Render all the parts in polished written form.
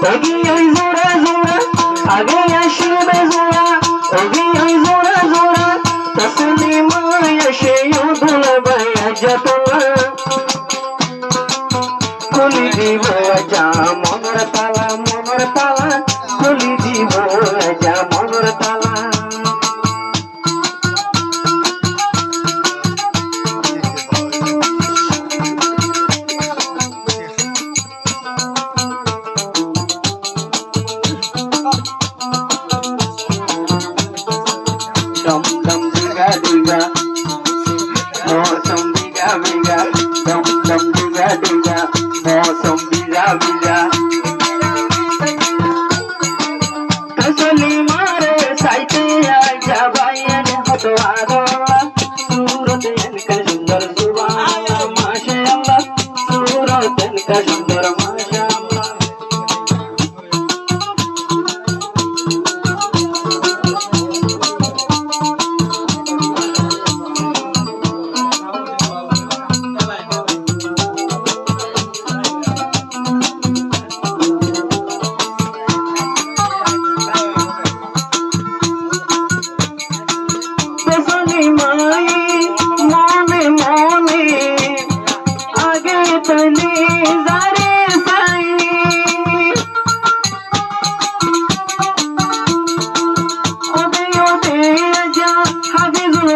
ওই জোড়া জোড়া আগে আসবে জোড়া ওই জোড়া জোড়া তসলিমা এসে উদুল ভাইয়া যতলা খুলি দিব যা মনের তালা খুলি দিব যা মনের তালা dum dum diga diga mosam diga diga dum dum diga diga mosam diga diga Taslima रे साइते आजा भाईयन हतो आगोला सूरत इनका सुंदर सुभान माशाअल्लाह सूरत इनका सुंदर माशाअल्लाह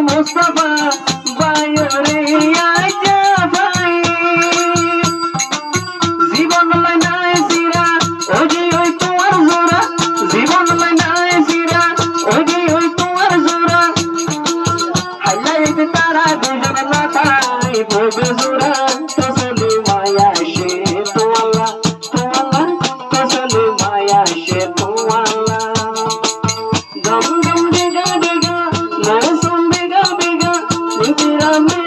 मुस्तफा बायरे आजा भाई जीवन में नाय सिरा ओजी ओई तुम्हार जोरा जीवन में नाय सिरा ओजी ओई तुम्हार जोरा हाइलाइट तारा दुजन लाताई बोबे जोरा तसलीमा याशे तो अल्लाह तसलीमा याशे तो अल्लाह दम दम दिगा दिगा मौसम गिरा में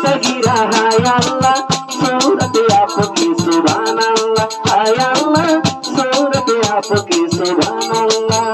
तगिरा हाय अल्लाह सूरत आपकी सुभान अल्लाह हाय अल्लाह सूरत आपकी सुभान अल्लाह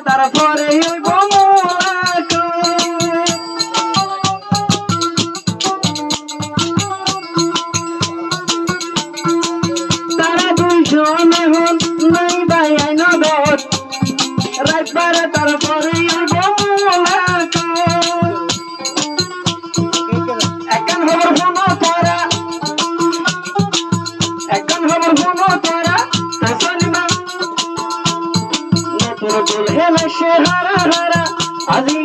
তার পরে একবার তারপরে এখন খবর শোনো তোরা এখন খবর শোনো তোরা নতুন দুলহেন সে হারা হারা আজি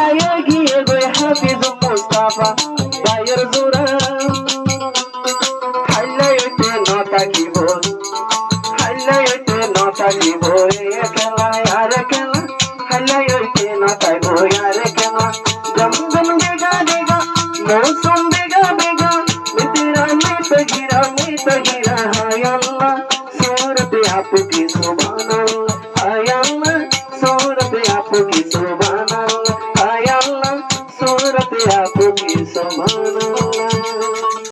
আয়ে গিয়ে গে হাফিজ মুস্তাফা ভাইয়ের জোড়া হাইলাইতে না থাকিব আর খেলা হাইলাইতে না থাকিব আর খেলা জমজম বেগা বেগা মৌসুম বেগা বেগা तेरा मैं तगिरा हाय अल्लाह सूरत आपकी सुभान अल्लाह हाय अल्लाह सूरत आपकी